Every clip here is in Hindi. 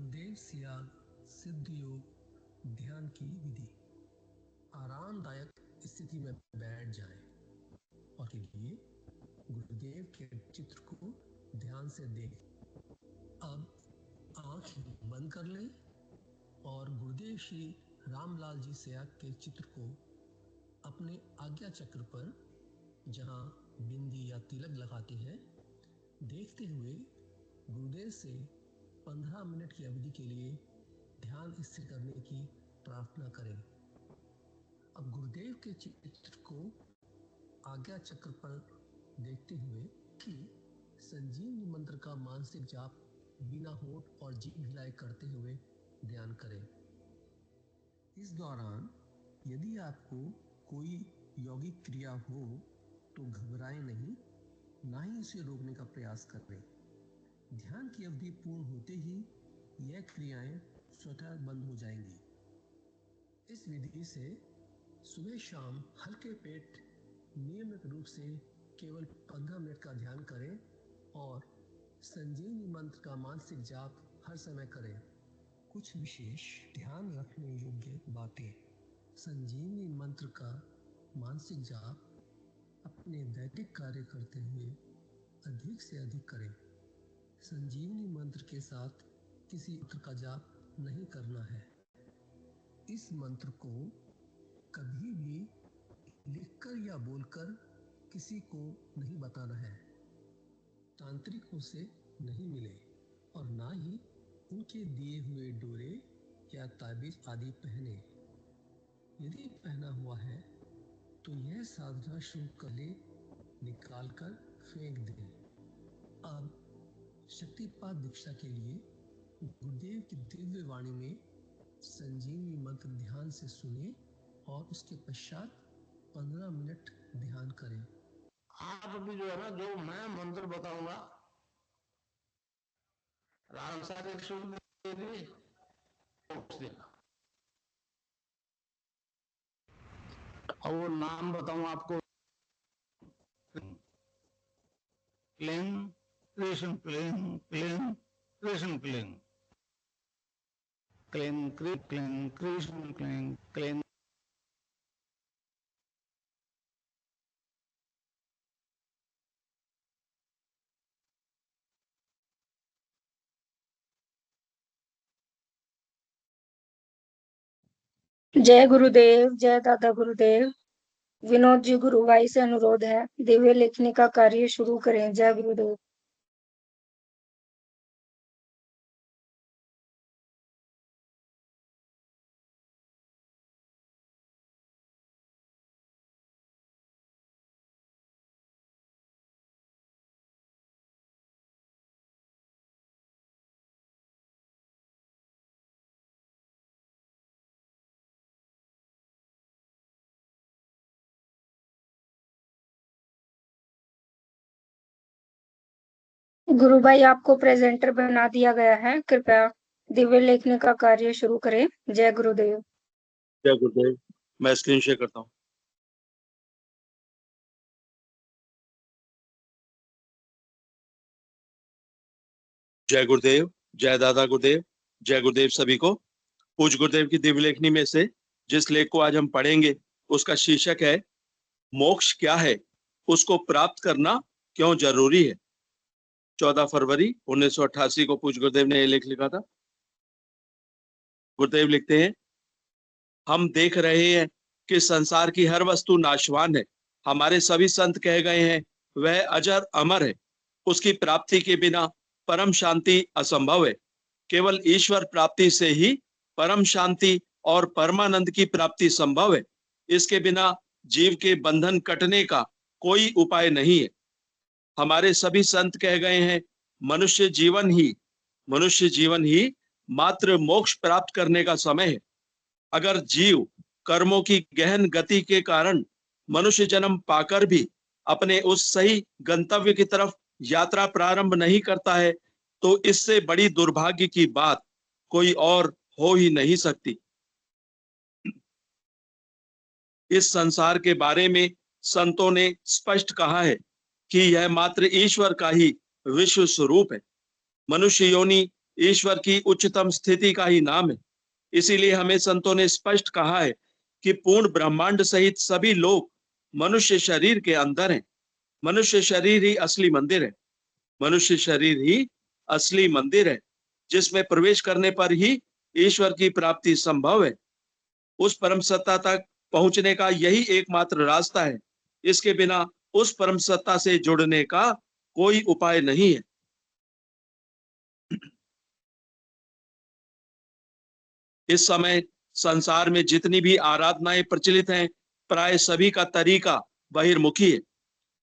देव सियाग सिद्ध योग ध्यान की विधि। आरामदायक स्थिति में बैठ जाएं और के लिए गुरुदेव के चित्र को ध्यान से देखें। अब आंख बंद कर लें और गुरुदेव श्री रामलाल जी सियाग के चित्र को अपने आज्ञा चक्र पर, जहां बिंदी या तिलक लगाते हैं, देखते हुए गुरुदेव से 15 मिनट की अवधि के लिए ध्यान स्थिर करने की प्रार्थना करें। अब गुरुदेव के चित्र को आज्ञा चक्र पर देखते हुए कि संजीवनी मंत्र का मानसिक जाप बिना होठ और जीभ हिलाए करते हुए ध्यान करें। इस दौरान यदि आपको कोई यौगिक क्रिया हो तो घबराएं नहीं, ना ही इसे रोकने का प्रयास करें। ध्यान की अवधि पूर्ण होते ही यह क्रियाएं स्वतः बंद हो जाएंगी। इस विधि से सुबह शाम हल्के पेट नियमित रूप से केवल 15 मिनट का ध्यान करें और संजीवनी मंत्र का मानसिक जाप हर समय करें। कुछ विशेष ध्यान रखने योग्य बातें। संजीवनी मंत्र का मानसिक जाप अपने दैनिक कार्य करते हुए अधिक से अधिक करें। संजीवनी मंत्र के साथ किसी मंत्र का जाप नहीं करना है। इस मंत्र को कभी भी लिखकर या बोलकर किसी को नहीं बताना है। तांत्रिकों से नहीं मिले और ना ही उनके दिए हुए डोरे या ताबीज आदि पहने। यदि पहना हुआ है तो यह साधना शुरू कर ले निकालकर फेंक दें। अब शक्तिपात दीक्षा के लिए गुरुदेव की दिव्य वाणी में संजीवनी मंत्र ध्यान से सुने और उसके पश्चात 15 मिनट ध्यान करें। आप अभी जो है ना, जो मैं मंत्र बताऊंगा राम सारे सुन देना, और वो नाम बताऊं आपको। Cling Krishna cling cling Krishna cling cling cling Krishna cling cling. जय गुरुदेव, जय दादा गुरुदेव। विनोद जी, गुरुभाई से अनुरोध है, दिव्य लिखने का कार्य शुरू करें। जय गुरुदेव। गुरुभाई, आपको प्रेजेंटर बना दिया गया है, कृपया दिव्य लिखने का कार्य शुरू करें। जय गुरुदेव। जय गुरुदेव। मैं स्क्रीन शेयर करता हूँ। जय गुरुदेव, जय दादा गुरुदेव, जय गुरुदेव सभी को। पूज्य गुरुदेव की दिव्य लेखनी में से जिस लेख को आज हम पढ़ेंगे उसका शीर्षक है मोक्ष क्या है, उसको प्राप्त करना क्यों जरूरी है। 14 फरवरी 1988 को पूज्य गुरुदेव ने यह लेख लिखा था। गुरुदेव लिखते हैं, हम देख रहे हैं कि संसार की हर वस्तु नाशवान है। हमारे सभी संत कह गए हैं वह अजर अमर है। उसकी प्राप्ति के बिना परम शांति असंभव है। केवल ईश्वर प्राप्ति से ही परम शांति और परमानंद की प्राप्ति संभव है। इसके बिना जीव के बंधन कटने का कोई उपाय नहीं है। हमारे सभी संत कह गए हैं मनुष्य जीवन ही मात्र मोक्ष प्राप्त करने का समय है। अगर जीव कर्मों की गहन गति के कारण मनुष्य जन्म पाकर भी अपने उस सही गंतव्य की तरफ यात्रा प्रारंभ नहीं करता है तो इससे बड़ी दुर्भाग्य की बात कोई और हो ही नहीं सकती। इस संसार के बारे में संतों ने स्पष्ट कहा है कि यह मात्र ईश्वर का ही विश्व स्वरूप है। मनुष्य योनि ईश्वर की उच्चतम स्थिति का ही नाम है। इसीलिए हमें संतों ने स्पष्ट कहा है कि पूर्ण ब्रह्मांड सहित सभी लोग मनुष्य शरीर के अंदर हैं। मनुष्य शरीर ही असली मंदिर है। मनुष्य शरीर ही असली मंदिर है, जिसमें प्रवेश करने पर ही ईश्वर की प्राप्ति संभव है। उस परम सत्ता तक पहुंचने का यही एकमात्र रास्ता है। इसके बिना उस परम सत्ता से जुड़ने का कोई उपाय नहीं है। इस समय संसार में जितनी भी आराधनाएं प्रचलित हैं, प्राय सभी का तरीका बहिर्मुखी है।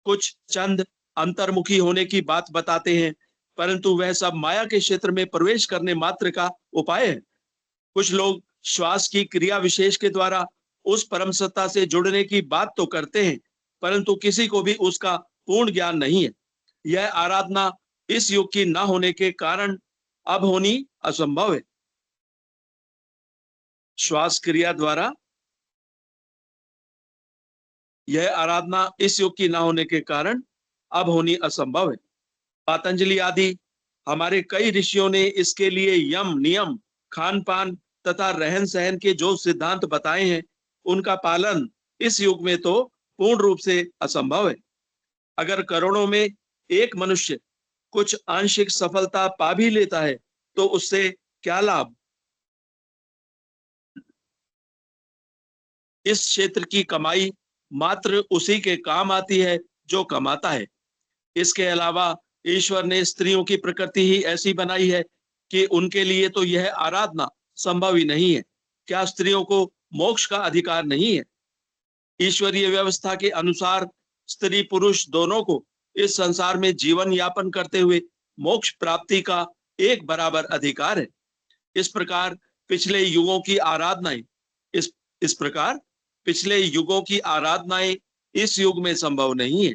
कुछ चंद अंतर्मुखी होने की बात बताते हैं, परंतु वह सब माया के क्षेत्र में प्रवेश करने मात्र का उपाय है। कुछ लोग श्वास की क्रिया विशेष के द्वारा उस परम सत्ता से जुड़ने की बात तो करते हैं, परंतु किसी को भी उसका पूर्ण ज्ञान नहीं है। यह आराधना इस युग की न होने के कारण अब होनी असंभव है। श्वास क्रिया द्वारा यह आराधना इस युग की न होने के कारण अब होनी असंभव है। पतंजलि आदि हमारे कई ऋषियों ने इसके लिए यम, नियम, खान पान तथा रहन सहन के जो सिद्धांत बताए हैं, उनका पालन इस युग में तो पूर्ण रूप से असंभव है। अगर करोड़ों में एक मनुष्य कुछ आंशिक सफलता पा भी लेता है तो उससे क्या लाभ? इस क्षेत्र की कमाई मात्र उसी के काम आती है जो कमाता है। इसके अलावा ईश्वर ने स्त्रियों की प्रकृति ही ऐसी बनाई है कि उनके लिए तो यह आराधना संभव ही नहीं है। क्या स्त्रियों को मोक्ष का अधिकार नहीं है? ईश्वरीय व्यवस्था के अनुसार स्त्री पुरुष दोनों को इस संसार में जीवन यापन करते हुए मोक्ष प्राप्ति का एक बराबर अधिकार है। इस प्रकार पिछले युगों की आराधनाएं इस प्रकार पिछले युगों की आराधनाएं इस युग में संभव नहीं है।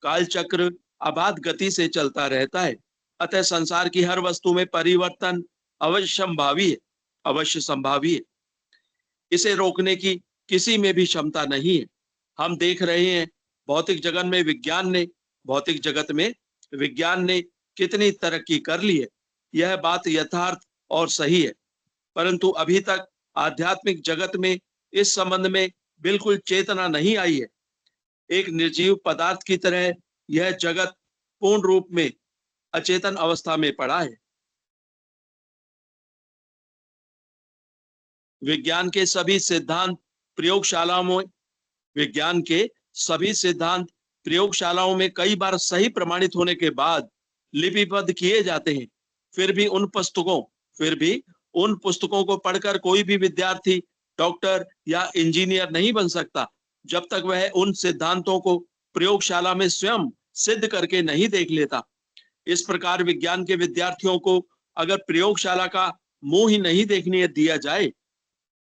काल चक्र अबाध गति से चलता रहता है, अतः संसार की हर वस्तु में परिवर्तन अवश्य संभावी है। इसे रोकने की किसी में भी क्षमता नहीं है। हम देख रहे हैं भौतिक जगत में विज्ञान ने कितनी तरक्की कर ली है। यह बात यथार्थ और सही है, परंतु अभी तक आध्यात्मिक जगत में इस संबंध में बिल्कुल चेतना नहीं आई है। एक निर्जीव पदार्थ की तरह यह जगत पूर्ण रूप में अचेतन अवस्था में पड़ा है। विज्ञान के सभी सिद्धांत प्रयोगशालाओं में कई बार सही प्रमाणित होने के बाद लिपिबद्ध किए जाते हैं। फिर भी उन पुस्तकों को पढ़कर कोई भी विद्यार्थी डॉक्टर या इंजीनियर नहीं बन सकता, जब तक वह उन सिद्धांतों को प्रयोगशाला में स्वयं सिद्ध करके नहीं देख लेता। इस प्रकार विज्ञान के विद्यार्थियों को अगर प्रयोगशाला का मुंह ही नहीं देखने दिया जाए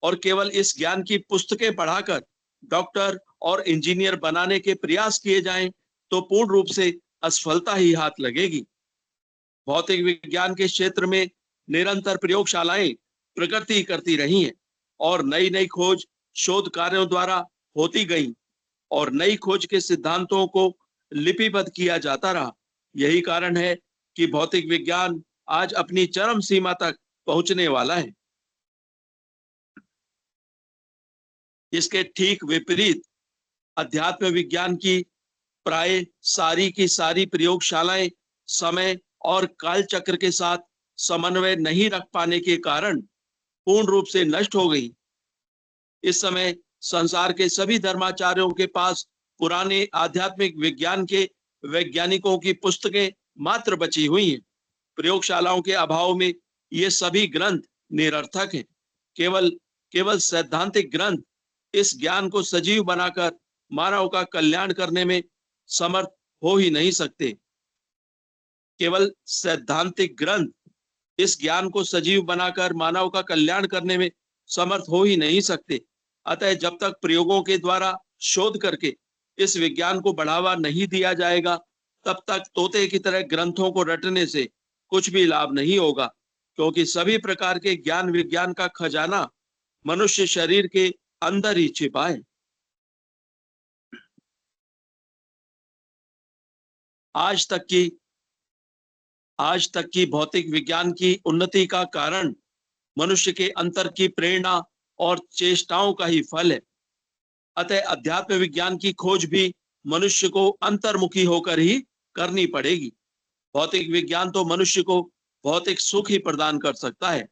और केवल इस ज्ञान की पुस्तकें पढ़ाकर डॉक्टर और इंजीनियर बनाने के प्रयास किए जाएं, तो पूर्ण रूप से असफलता ही हाथ लगेगी। भौतिक विज्ञान के क्षेत्र में निरंतर प्रयोगशालाएं प्रगति करती रही हैं और नई नई खोज शोध कार्यों द्वारा होती गई और नई खोज के सिद्धांतों को लिपिबद्ध किया जाता रहा। यही कारण है कि भौतिक विज्ञान आज अपनी चरम सीमा तक पहुंचने वाला है। इसके ठीक विपरीत अध्यात्म विज्ञान की प्राय सारी की सारी प्रयोगशालाएं समय और काल चक्र के साथ समन्वय नहीं रख पाने के कारण पूर्ण रूप से नष्ट हो गई। इस समय संसार के सभी धर्माचार्यों के पास पुराने आध्यात्मिक विज्ञान के वैज्ञानिकों की पुस्तकें मात्र बची हुई हैं। प्रयोगशालाओं के अभाव में ये सभी ग्रंथ निरर्थक हैं। केवल सैद्धांतिक ग्रंथ इस ज्ञान को सजीव बनाकर मानव का कल्याण करने में समर्थ हो ही नहीं सकते। केवल सैद्धांतिक ग्रंथ इस ज्ञान को सजीव बनाकर मानव का कल्याण करने में समर्थ हो ही नहीं सकते। अतः जब तक प्रयोगों के द्वारा शोध करके इस विज्ञान को बढ़ावा नहीं दिया जाएगा, तब तक तोते की तरह ग्रंथों को रटने से कुछ भी लाभ नहीं होगा, क्योंकि सभी प्रकार के ज्ञान विज्ञान का खजाना मनुष्य शरीर के अंदर ही छिपा है। आज तक की आज तक की भौतिक विज्ञान की उन्नति का कारण मनुष्य के अंतर की प्रेरणा और चेष्टाओं का ही फल है। अतः अध्यात्म विज्ञान की खोज भी मनुष्य को अंतर्मुखी होकर ही करनी पड़ेगी। भौतिक विज्ञान तो मनुष्य को भौतिक सुख ही प्रदान कर सकता है।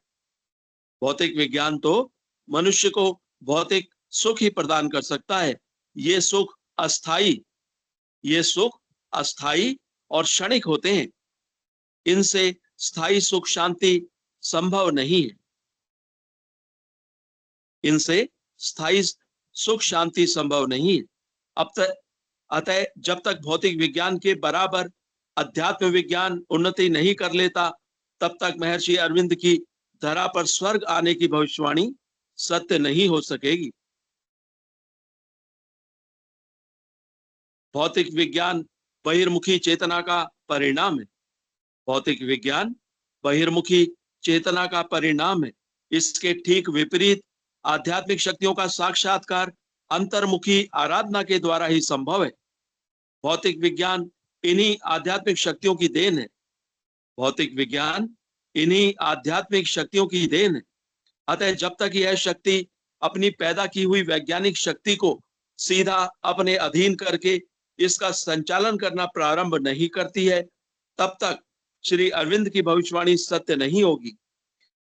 भौतिक विज्ञान तो मनुष्य को भौतिक सुख ही प्रदान कर सकता है। ये सुख अस्थाई और क्षणिक होते हैं। इनसे स्थायी सुख शांति संभव नहीं है। इनसे स्थायी सुख शांति संभव नहीं है। अतः जब तक भौतिक विज्ञान के बराबर अध्यात्म विज्ञान उन्नति नहीं कर लेता, तब तक महर्षि अरविंद की धरा पर स्वर्ग आने की भविष्यवाणी सत्य नहीं हो सकेगी। भौतिक विज्ञान बहिर्मुखी चेतना का परिणाम है। भौतिक विज्ञान बहिर्मुखी चेतना का परिणाम है। इसके ठीक विपरीत आध्यात्मिक शक्तियों का साक्षात्कार अंतर्मुखी आराधना के द्वारा ही संभव है। भौतिक विज्ञान इन्हीं आध्यात्मिक शक्तियों की देन है। भौतिक विज्ञान इन्हीं आध्यात्मिक शक्तियों की देन है। अतः जब तक यह शक्ति अपनी पैदा की हुई वैज्ञानिक शक्ति को सीधा अपने अधीन करके इसका संचालन करना प्रारंभ नहीं करती है, तब तक श्री अरविंद की भविष्यवाणी सत्य नहीं होगी।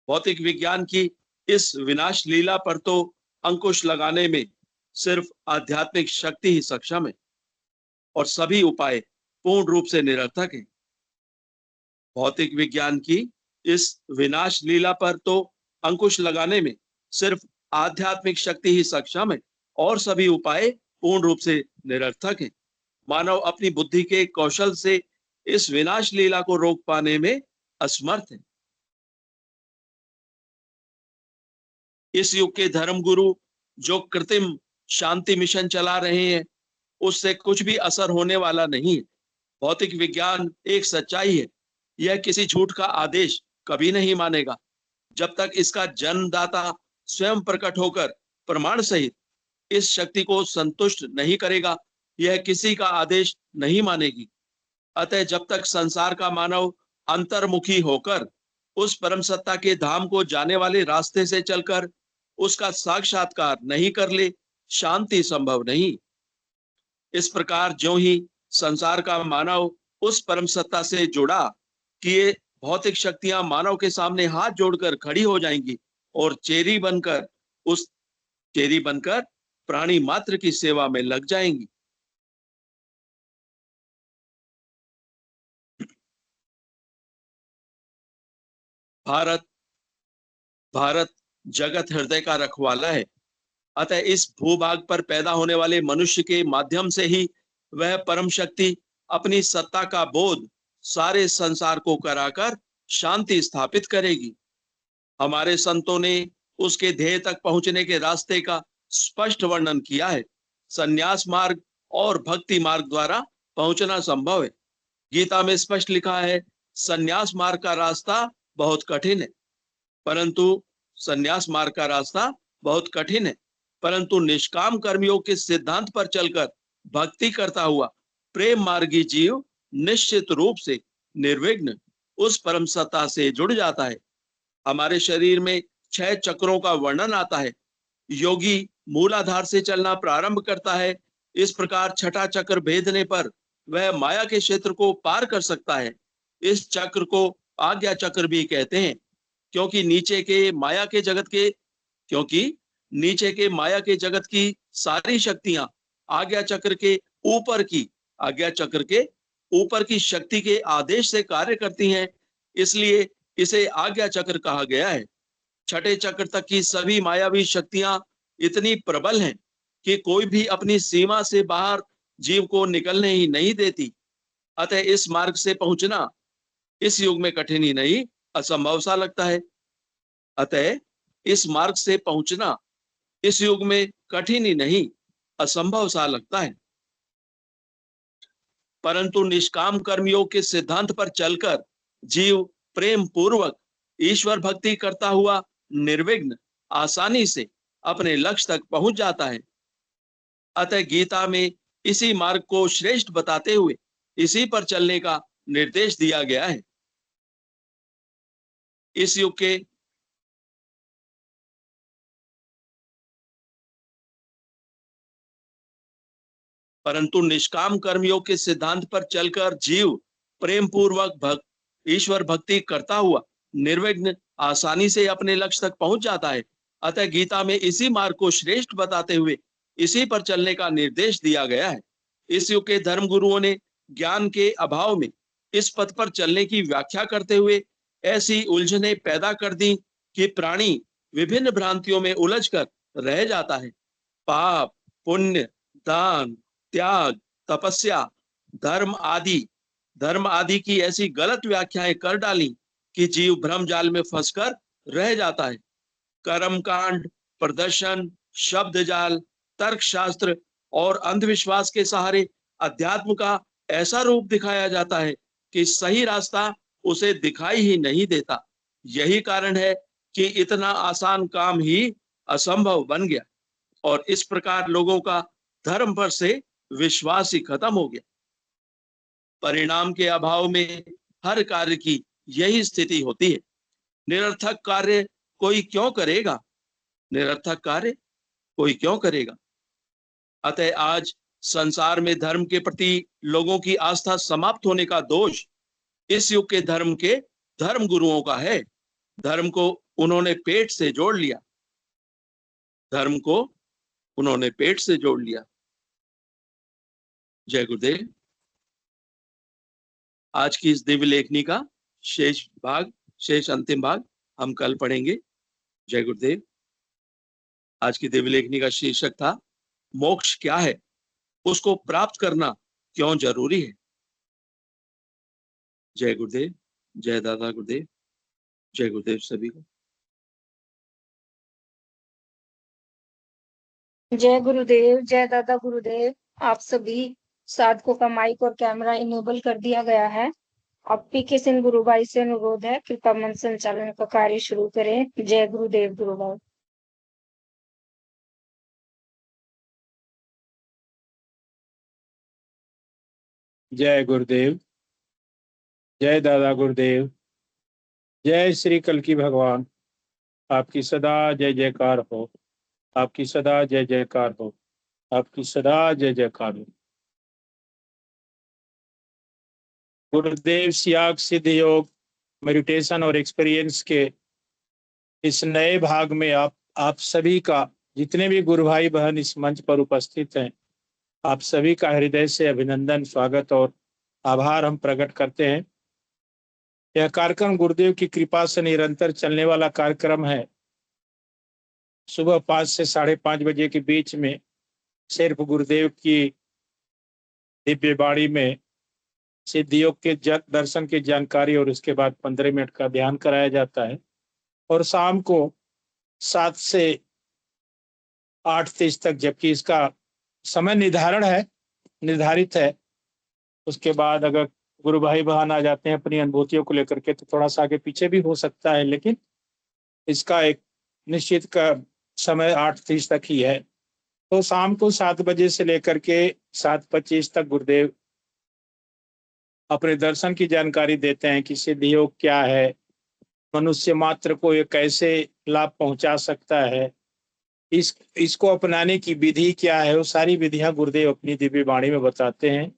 भौतिक विज्ञान की इस विनाश लीला पर तो अंकुश लगाने में सिर्फ आध्यात्मिक शक्ति ही सक्षम है और सभी उपाय पूर्ण रूप से निरर्थक है। भौतिक विज्ञान की इस विनाश लीला पर तो अंकुश लगाने में सिर्फ आध्यात्मिक शक्ति ही सक्षम है और सभी उपाय पूर्ण रूप से निरर्थक है। मानव अपनी बुद्धि के कौशल से इस विनाश लीला को रोक पाने में असमर्थ है। इस युग के धर्मगुरु जो कृत्रिम शांति मिशन चला रहे हैं, उससे कुछ भी असर होने वाला नहीं है। भौतिक विज्ञान एक सच्चाई है। यह किसी झूठ का आदेश कभी नहीं मानेगा। जब तक इसका जन्मदाता स्वयं प्रकट होकर प्रमाण सहित इस शक्ति को संतुष्ट नहीं करेगा, यह किसी का आदेश नहीं मानेगी। अतः जब तक संसार का मानव अंतर्मुखी होकर उस परम सत्ता के धाम को जाने वाले रास्ते से चलकर उसका साक्षात्कार नहीं कर ले, शांति संभव नहीं। इस प्रकार ज्यों ही संसार का मानव उस परम सत्ता से जुड़ा कि ये भौतिक शक्तियां मानव के सामने हाथ जोड़कर खड़ी हो जाएंगी और चेरी बनकर प्राणी मात्र की सेवा में लग जाएंगी। भारत जगत हृदय का रखवाला है। अतः इस भूभाग पर पैदा होने वाले मनुष्य के माध्यम से ही वह परम शक्ति अपनी सत्ता का बोध सारे संसार को कराकर शांति स्थापित करेगी। हमारे संतों ने उसके ध्येय तक पहुंचने के रास्ते का स्पष्ट वर्णन किया है। संन्यास मार्ग और भक्ति मार्ग द्वारा पहुंचना संभव है। गीता में स्पष्ट लिखा है, संन्यास मार्ग का रास्ता बहुत कठिन है, परंतु निष्काम कर्मियों के सिद्धांत पर चलकर भक्ति करता हुआ प्रेम मार्गी जीव निश्चित रूप से निर्विघ्न उस परम सत्ता से जुड़ जाता है। हमारे शरीर में 6 चक्रों का वर्णन आता है। योगी मूलाधार से चलना प्रारंभ करता है। इस प्रकार छठा चक्र भेदने पर वह माया के क्षेत्र को पार कर सकता है। इस चक्र को आज्ञा चक्र भी कहते हैं, क्योंकि नीचे के माया के जगत की सारी शक्तियां आज्ञा चक्र के ऊपर की शक्ति के आदेश से कार्य करती हैं। इसलिए इसे आज्ञा चक्र कहा गया है। छठे चक्र तक की सभी मायावी शक्तियां इतनी प्रबल हैं कि कोई भी अपनी सीमा से बाहर जीव को निकलने ही नहीं देती। अतः इस मार्ग से पहुंचना इस युग में कठिन ही नहीं, असंभव सा लगता है। अतः इस मार्ग से पहुंचना इस युग में कठिन ही नहीं, असंभव सा लगता है। परंतु निष्काम कर्मियों के सिद्धांत पर चलकर जीव प्रेम पूर्वक ईश्वर भक्ति करता हुआ निर्विघ्न आसानी से अपने लक्ष्य तक पहुंच जाता है। अतः गीता में इसी मार्ग को श्रेष्ठ बताते हुए इसी पर चलने का निर्देश दिया गया है। इस युग के परंतु निष्काम कर्मयोग के सिद्धांत पर चलकर जीव प्रेम पूर्वक ईश्वर भक्ति करता हुआ निर्विघ्न आसानी से अपने लक्ष्य तक पहुंच जाता है। अतः गीता में इसी मार्ग को श्रेष्ठ बताते हुए इसी पर चलने का निर्देश दिया गया है। इस युग के धर्म गुरुओं ने ज्ञान के अभाव में इस पथ पर चलने की व्याख्या करते हुए ऐसी उलझने पैदा कर दी कि प्राणी विभिन्न भ्रांतियों में उलझकर रह जाता है। पाप, पुण्य, दान, त्याग, तपस्या, धर्म आदि की ऐसी गलत व्याख्याएं कर डाली कि जीव भ्रम जाल में फंसकर रह जाता है। कर्म कांड, प्रदर्शन, शब्द जाल, तर्क शास्त्र और अंधविश्वास के सहारे अध्यात्म का ऐसा रूप दिखाया जाता है कि सही रास्ता उसे दिखाई ही नहीं देता। यही कारण है कि इतना आसान काम ही असंभव बन गया और इस प्रकार लोगों का धर्म पर से विश्वास ही खत्म हो गया। परिणाम के अभाव में हर कार्य की यही स्थिति होती है। निरर्थक कार्य कोई क्यों करेगा? निरर्थक कार्य कोई क्यों करेगा? अतः आज संसार में धर्म के प्रति लोगों की आस्था समाप्त होने का दोष इस युग के धर्म गुरुओं का है। धर्म को उन्होंने पेट से जोड़ लिया। धर्म को उन्होंने पेट से जोड़ लिया। जय गुरुदेव। आज की इस दिव्य लेखनी का शेष अंतिम भाग हम कल पढ़ेंगे। जय गुरुदेव। आज की दिव्य लेखनी का शीर्षक था मोक्ष क्या है, उसको प्राप्त करना क्यों जरूरी है। जय गुरुदेव। जय दादा गुरुदेव। जय गुरुदेव सभी को। जय गुरुदेव, जय दादा गुरुदेव। आप सभी साधकों का माइक और कैमरा इनेबल कर दिया गया है। अब पीके सिंह गुरु भाई से अनुरोध है, कृपा मंच संचालन का कार्य शुरू करें। जय गुरुदेव गुरु भाई। जय गुरुदेव। जय दादा गुरुदेव। जय श्री कल्की भगवान। आपकी सदा जय जयकार हो। आपकी सदा जय जयकार हो। आपकी सदा जय जयकार हो। गुरुदेव सियाग सिद्ध योग मेडिटेशन और एक्सपीरियंस के इस नए भाग में आप सभी का, जितने भी गुरु भाई बहन इस मंच पर उपस्थित हैं, आप सभी का हृदय से अभिनंदन, स्वागत और आभार हम प्रकट करते हैं। यह कार्यक्रम गुरुदेव की कृपा से निरंतर चलने वाला कार्यक्रम है। सुबह 5 से 5:30 बजे के बीच में सिर्फ गुरुदेव की दिव्य बाणी में सिद्ध योग के दर्शन की जानकारी और उसके बाद 15 मिनट का ध्यान कराया जाता है। और शाम को 7 से 8:30 तक, जबकि इसका समय निर्धारित है। उसके बाद अगर गुरु भाई बहन आ जाते हैं अपनी अनुभूतियों को लेकर के, तो थोड़ा सा आगे पीछे भी हो सकता है, लेकिन इसका एक निश्चित का समय 8:30 तक ही है। तो शाम को 7 बजे से लेकर के 7:25 तक गुरुदेव अपने दर्शन की जानकारी देते हैं कि सिद्ध योग क्या है, मनुष्य मात्र को ये कैसे लाभ पहुंचा सकता है, इसको अपनाने की विधि क्या है, वो सारी विधियां गुरुदेव अपनी दिव्य वाणी में बताते हैं।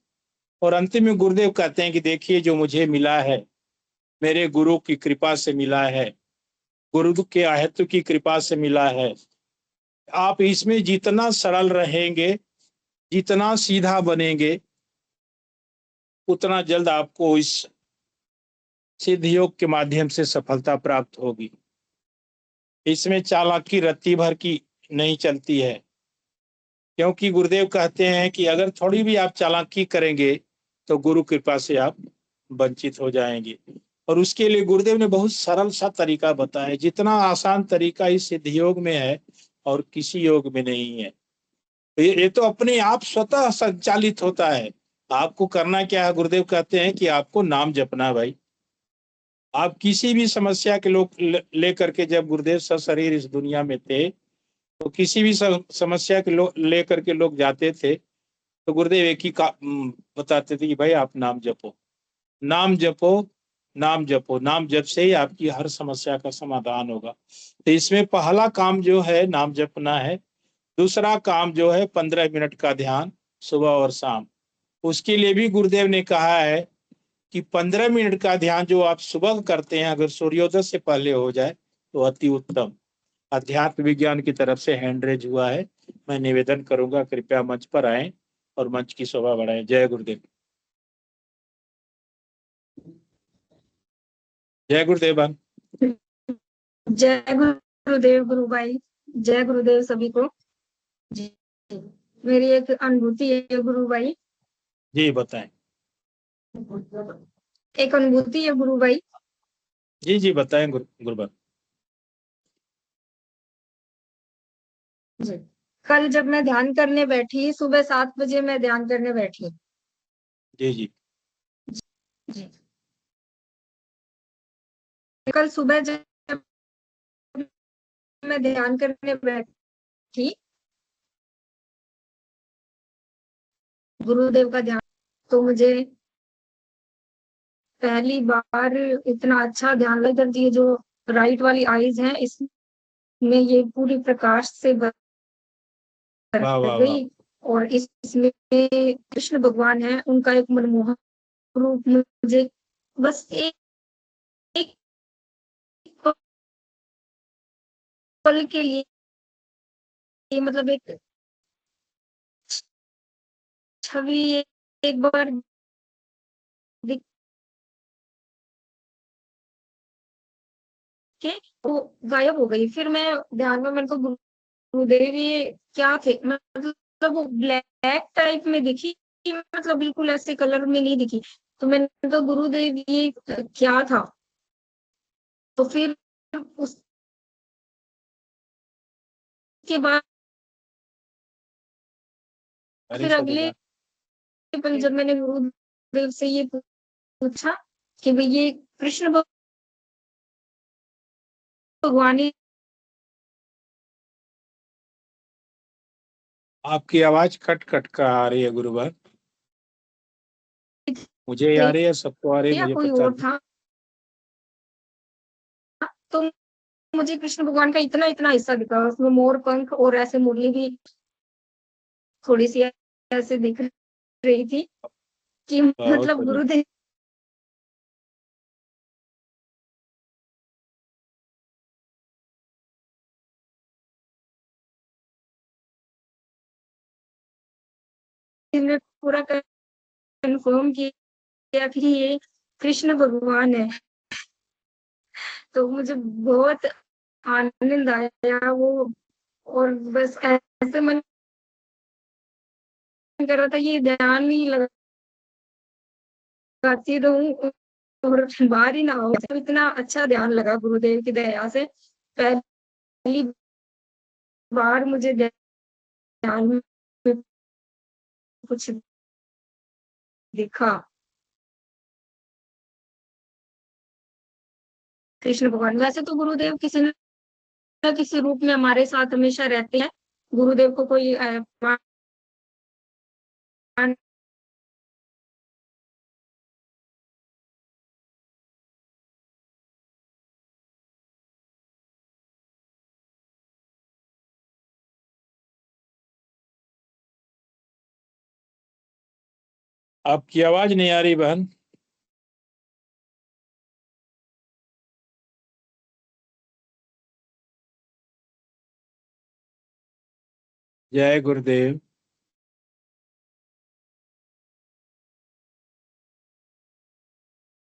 और अंतिम में गुरुदेव कहते हैं कि देखिए, जो मुझे मिला है मेरे गुरु की कृपा से मिला है, गुरु के आहित्व की कृपा से मिला है। आप इसमें जितना सरल रहेंगे, जितना सीधा बनेंगे, उतना जल्द आपको इस सिद्ध योग के माध्यम से सफलता प्राप्त होगी। इसमें चालाकी रत्ती भर की नहीं चलती है, क्योंकि गुरुदेव कहते हैं कि अगर थोड़ी भी आप चालाकी करेंगे तो गुरु कृपा से आप वंचित हो जाएंगे। और उसके लिए गुरुदेव ने बहुत सरल सा तरीका बताया, जितना आसान तरीका इस सिद्ध योग में है और किसी योग में नहीं है। ये तो अपने आप स्वतः संचालित होता है। आपको करना क्या है, गुरुदेव कहते हैं कि आपको नाम जपना है। भाई, आप किसी भी समस्या के लोग लेकर के, जब गुरुदेव सशरीर इस दुनिया में थे, तो किसी भी समस्या के लेकर के लोग जाते थे, तो गुरुदेव एक ही का बताते थे कि भाई आप नाम जपो, नाम जपो, नाम जपो, नाम जप से ही आपकी हर समस्या का समाधान होगा। तो इसमें पहला काम जो है नाम जपना है। दूसरा काम जो है 15 मिनट का ध्यान सुबह और शाम। उसके लिए भी गुरुदेव ने कहा है कि 15 मिनट का ध्यान जो आप सुबह करते हैं, अगर सूर्योदय से पहले हो जाए तो अति उत्तम। अध्यात्म विज्ञान की तरफ से हैंड रेज हुआ है, मैं निवेदन करूंगा कृपया मंच पर आए और मंच की शोभा बढ़ाएं। जय गुरुदेव। जय गुरुदेव। जय गुरुदेव गुरु भाई, जय गुरुदेव सभी को। जी, मेरी एक अनुभूति है गुरु भाई। जी बताएं। एक अनुभूति है गुरु भाई। जी जी बताएं गुरुदेव। जी, कल जब मैं ध्यान करने बैठी, सुबह 7 बजे मैं ध्यान करने बैठी। जी जी जी, कल सुबह जब मैं ध्यान करने बैठी, गुरुदेव का ध्यान, तो मुझे पहली बार इतना अच्छा ध्यान लगा। ये जो राइट वाली आईज है, इसमें ये पूरी प्रकाश से भर वाह वाह वाह। गई। और इसमें कृष्ण भगवान है, उनका एक मनमोहक रूप मुझे बस एक पल के लिए, मतलब एक छवि एक बार दिख के वो गायब हो गई। फिर मैं ध्यान में, मेरे को गुरुदेव ये क्या थे, मतलब वो ब्लैक टाइप में दिखी, मतलब बिल्कुल ऐसे कलर में नहीं दिखी। तो मैंने तो गुरुदेव ये क्या था। तो फिर उसके बाद अरे फिर अगले पल जब मैंने गुरुदेव से ये पूछा कि भाई ये कृष्ण भगवान ही। आपकी आवाज कट कट कर आ रही है गुरुवर। मुझे आ रही है, सबको आ रही है, या मुझे कोई पता और नहीं। था। तो मुझे कृष्ण भगवान का इतना इतना हिस्सा दिखा, उसमें मोर पंख और ऐसे मुरली भी थोड़ी सी ऐसे दिख रही थी कि बहुत मतलब बढ़िया। गुरुदेव ने पूरा कंफर्म किया कि ये कृष्ण भगवान है। तो मुझे बहुत आनंद आया वो। और बस ऐसे मन कर रहा था ये ध्यान ही लगाती रहूं और बाहर ही ना हो। तो इतना अच्छा ध्यान लगा गुरुदेव की दया से। पहली बार मुझे ध्यान में कुछ दिखा। कृष्ण भगवान, वैसे तो गुरुदेव किसी न किसी रूप में हमारे साथ हमेशा रहते हैं। गुरुदेव को कोई आपकी आवाज नहीं आ रही बहन। जय गुरुदेव।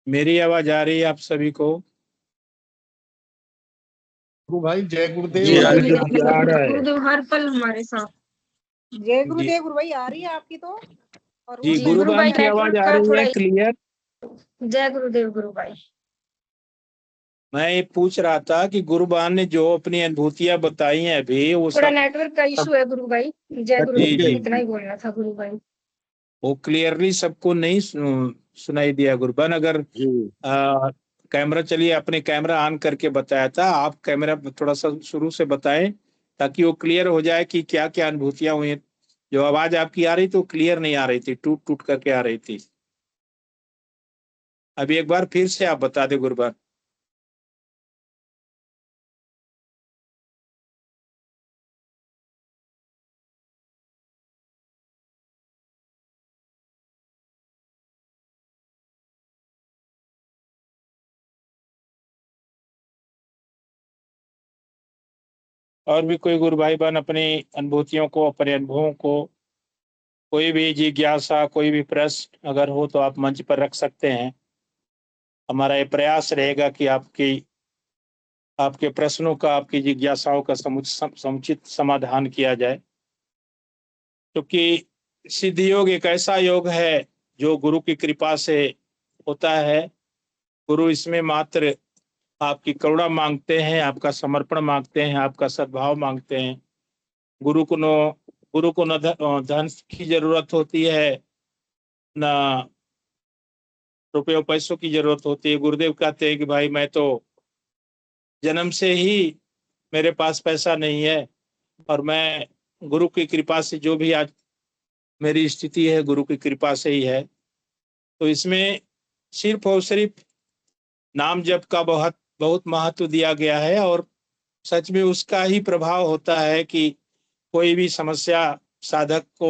मेरी आवाज आ रही है आप सभी को? गुरु भाई जय गुरुदेव। जी आ रही है। आ रहा है। गुरुदेव हर पल हमारे साथ। जय जी गुरुदेव गुरु भाई, आ रही है आपकी तो। और जी उस जी गुरु गुरु समय बहन भाई, की मैं आवाज नेटवर्क आ का रही थोड़ा। है क्लियर? जय गुरुदेव गुरु भाई। मैं ये पूछ रहा था कि गुरु बहन ने जो अपनी अनुभूतियां बताई हैं अभी वो थोड़ा सब नेटवर्क का सब इशू है गुरु भाई। जय जी गुरुदेव जी इतना जी ही बोलना था गुरु भाई। वो क्लियरली सबको नहीं सुनाई दिया गुरु बहन। अगर आ, कैमरा, चलिए अपने कैमरा ऑन करके बताया था, आप कैमरा थोड़ा सा शुरू से बताएं ताकि वो क्लियर हो जाए कि क्या क्या अनुभूतियां हुई हैं। जो आवाज आपकी आ रही थी वो क्लियर नहीं आ रही थी, टूट टूट करके आ रही थी। अभी एक बार फिर से आप बता दे गुरुवर। और भी कोई गुरु भाई बहन अपनी अनुभूतियों को, अपने अनुभवों को, कोई भी जिज्ञासा, कोई भी प्रश्न अगर हो तो आप मंच पर रख सकते हैं। हमारा ये प्रयास रहेगा कि आपके प्रश्नों का, आपकी जिज्ञासाओं का समुचित समाधान किया जाए। क्योंकि सिद्ध योग एक ऐसा योग है जो गुरु की कृपा से होता है। गुरु इसमें मात्र आपकी करुणा मांगते हैं, आपका समर्पण मांगते हैं, आपका सद्भाव मांगते हैं। गुरु को न धन की जरूरत होती है, न रुपयों पैसों की जरूरत होती है। गुरुदेव कहते हैं कि भाई मैं तो जन्म से ही मेरे पास पैसा नहीं है, और मैं गुरु की कृपा से जो भी आज मेरी स्थिति है गुरु की कृपा से ही है। तो इसमें सिर्फ और सिर्फ नाम जप का बहुत बहुत महत्व दिया गया है, और सच में उसका ही प्रभाव होता है कि कोई भी समस्या साधक को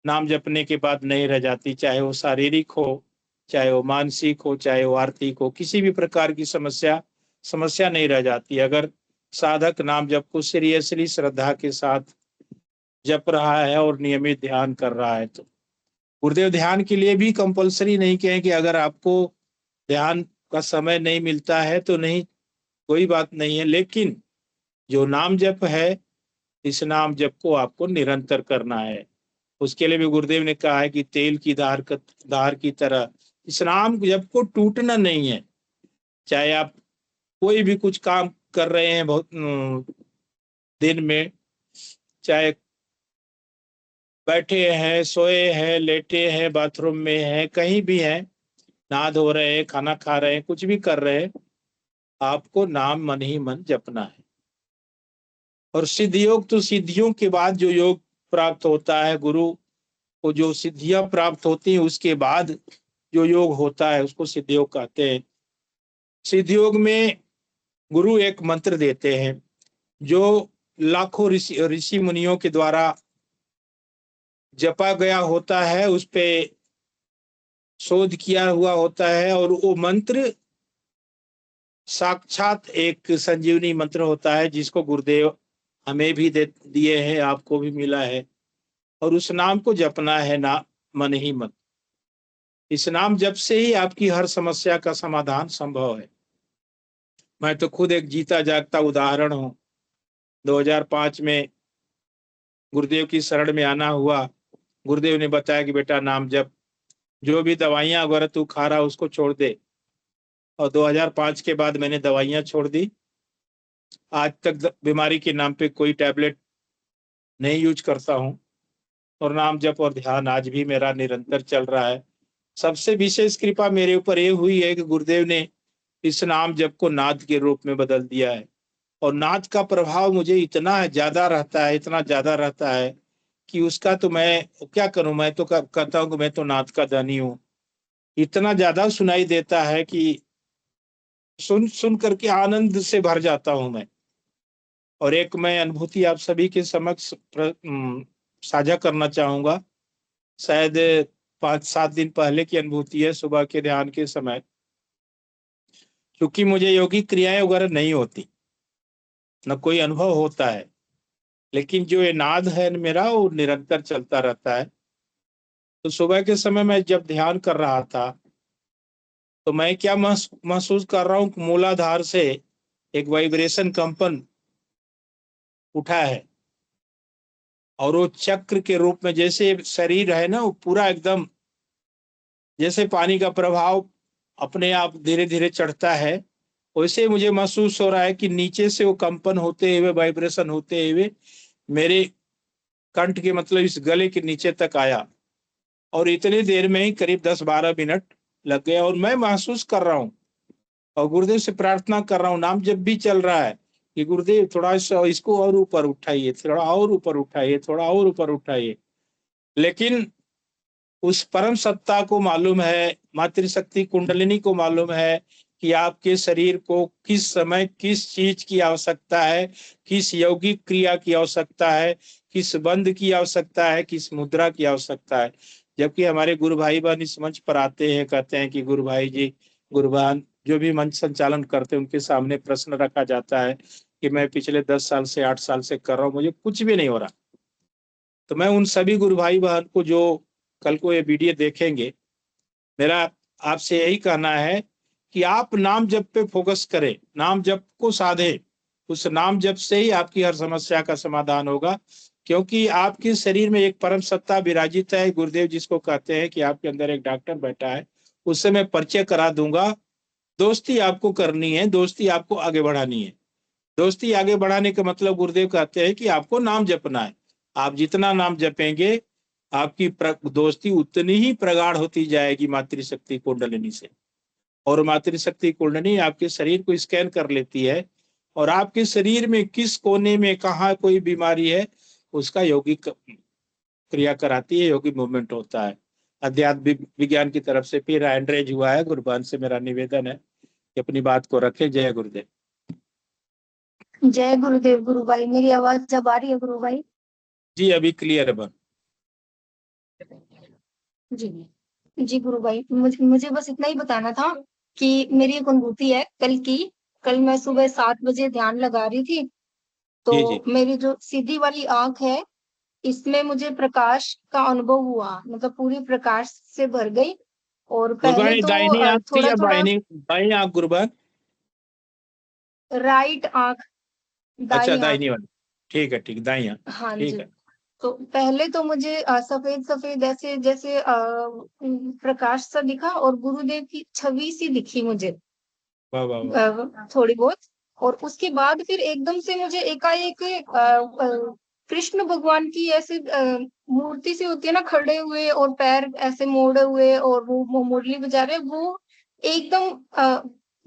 नाम जपने के बाद नहीं रह जाती, चाहे वो शारीरिक हो, चाहे वो मानसिक हो, चाहे वो आर्थिक हो। किसी भी प्रकार की समस्या नहीं रह जाती अगर साधक नाम जप को सीरियसली श्रद्धा के साथ जप रहा है और नियमित ध्यान कर रहा है। तो गुरुदेव ध्यान के लिए भी कंपलसरी नहीं कहें कि अगर आपको ध्यान का समय नहीं मिलता है तो नहीं, कोई बात नहीं है। लेकिन जो नाम जप है, इस नाम जप को आपको निरंतर करना है। उसके लिए भी गुरुदेव ने कहा है कि तेल की धार की तरह इस नाम जप को टूटना नहीं है। चाहे आप कोई भी कुछ काम कर रहे हैं बहुत दिन में, चाहे बैठे हैं, सोए हैं, लेटे हैं, बाथरूम में हैं, कहीं भी हैं, नहा धो रहे हैं, खाना खा रहे हैं, कुछ भी कर रहे हैं, आपको नाम मन ही मन जपना है। और सिद्ध योग तो सिद्धियों के बाद जो योग प्राप्त होता है, गुरु को जो सिद्धियां प्राप्त होती हैं उसके बाद जो योग होता है उसको सिद्ध योग कहते हैं। सिद्ध योग में गुरु एक मंत्र देते हैं जो लाखों ऋषि मुनियों के द्वारा जपा गया होता है, उस पे शोध किया हुआ होता है, और वो मंत्र साक्षात एक संजीवनी मंत्र होता है जिसको गुरुदेव हमें भी दिए हैं, आपको भी मिला है। और उस नाम को जपना है ना मन ही मन। इस नाम जप से ही आपकी हर समस्या का समाधान संभव है। मैं तो खुद एक जीता जागता उदाहरण हूँ। 2005 में गुरुदेव की शरण में आना हुआ। गुरुदेव ने बताया कि बेटा नाम जप, जो भी दवाइयां वगैरह तू खा रहा उसको छोड़ दे। और 2005 के बाद मैंने दवाइयां छोड़ दी। आज तक बीमारी के नाम पे कोई टैबलेट नहीं यूज करता हूँ, और नाम जप और ध्यान आज भी मेरा निरंतर चल रहा है। सबसे विशेष कृपा मेरे ऊपर ये हुई है कि गुरुदेव ने इस नाम जप को नाद के रूप में बदल दिया है। और नाद का प्रभाव मुझे इतना ज्यादा रहता है, इतना ज्यादा रहता है कि उसका तो मैं क्या करूं। मैं तो कहता हूं कि मैं तो नाद का धनी हूँ। इतना ज्यादा सुनाई देता है कि सुन करके आनंद से भर जाता हूं मैं। और एक मैं अनुभूति आप सभी के समक्ष साझा करना चाहूंगा। शायद 5-7 दिन पहले की अनुभूति है। सुबह के ध्यान के समय, क्योंकि मुझे योगी क्रियाएं वगैरह नहीं होती, न कोई अनुभव होता है, लेकिन जो ये नाद है मेरा वो निरंतर चलता रहता है। तो सुबह के समय मैं जब ध्यान कर रहा था तो मैं क्या महसूस कर रहा हूँ, मूलाधार से एक वाइब्रेशन कंपन उठा है, और वो चक्र के रूप में जैसे शरीर है ना, वो पूरा एकदम जैसे पानी का प्रभाव अपने आप धीरे धीरे चढ़ता है, वैसे मुझे महसूस हो रहा है कि नीचे से वो कंपन होते हुए, वाइब्रेशन होते हुए मेरे कंठ के मतलब इस गले के नीचे तक आया। और इतनी देर में ही करीब 10-12 मिनट लग गए, और मैं महसूस कर रहा हूँ और गुरुदेव से प्रार्थना कर रहा हूँ। नाम जब भी चल रहा है कि गुरुदेव थोड़ा इसको और ऊपर उठाइए, थोड़ा और ऊपर उठाइए, थोड़ा और ऊपर उठाइए। लेकिन उस परम सत्ता को मालूम है मातृशक्ति कुंडलिनी को मालूम है कि आपके शरीर को किस समय किस चीज की आवश्यकता है, किस यौगिक क्रिया की आवश्यकता है, किस बंध की आवश्यकता है, किस मुद्रा की आवश्यकता है। जबकि हमारे गुरु भाई बहन इस मंच पर आते हैं, कहते हैं कि गुरु भाई जी, गुरु बहन जो भी मंच संचालन करते हैं उनके सामने प्रश्न रखा जाता है कि मैं पिछले 10 साल से 8 साल से कर रहा हूँ, मुझे कुछ भी नहीं हो रहा। तो मैं उन सभी गुरु भाई बहन को जो कल को ये वीडियो देखेंगे, मेरा आपसे यही कहना है कि आप नाम जप पे फोकस करें, नाम जप को साधे। उस नाम जप से ही आपकी हर समस्या का समाधान होगा, क्योंकि आपके शरीर में एक परम सत्ता विराजित है। गुरुदेव जिसको कहते हैं कि आपके अंदर एक डॉक्टर बैठा है, उससे मैं परिचय करा दूंगा। दोस्ती आपको करनी है, दोस्ती आपको आगे बढ़ानी है। दोस्ती आगे बढ़ाने का मतलब गुरुदेव कहते हैं कि आपको नाम जपना है। आप जितना नाम जपेंगे आपकी दोस्ती उतनी ही प्रगाढ़ होती जाएगी मातृशक्ति कुंडलिनी से। और मातृशक्ति कुंडलिनी आपके शरीर को स्कैन कर लेती है और आपके शरीर में किस कोने में कहाँ कोई बीमारी है उसका यौगिक क्रिया कराती है, यौगिक मूवमेंट होता है। अध्यात्म विज्ञान की तरफ से फिर एंड्रेज हुआ है। गुरुबान से मेरा निवेदन है कि अपनी बात को रखे। जय गुरुदेव। जय गुरुदेव। गुरु भाई मेरी आवाज जब आ रही है गुरु भाई? जी अभी क्लियर है बन। जी जी गुरु भाई, मुझे बस इतना ही बताना था कि मेरी एक अनुभूति है कल की। कल मैं सुबह 7 बजे ध्यान लगा रही थी, तो जी जी मेरी जो सीधी वाली आंख है इसमें मुझे प्रकाश का अनुभव हुआ, मतलब पूरी प्रकाश से भर गई। और गुरुबान पहले ये तो दाहिनी आंख थी थोड़ा या थोड़ा बाई आंख गुरुबान? राइट आंख, अच्छा दाई आंख। दाहिनी वाली, ठीक है ठीक, दाई आंख, हाँ ठीक जी। है। तो पहले तो मुझे सफेद सफेद ऐसे जैसे प्रकाश सा दिखा और गुरुदेव की छवि सी दिखी मुझे, वाह वाह वाह। थोड़ी बहुत। और उसके बाद फिर एकदम से मुझे एकाएक कृष्ण भगवान की ऐसे मूर्ति सी होती है ना, खड़े हुए और पैर ऐसे मोड़े हुए और वो मुरली बजा रहे, वो एकदम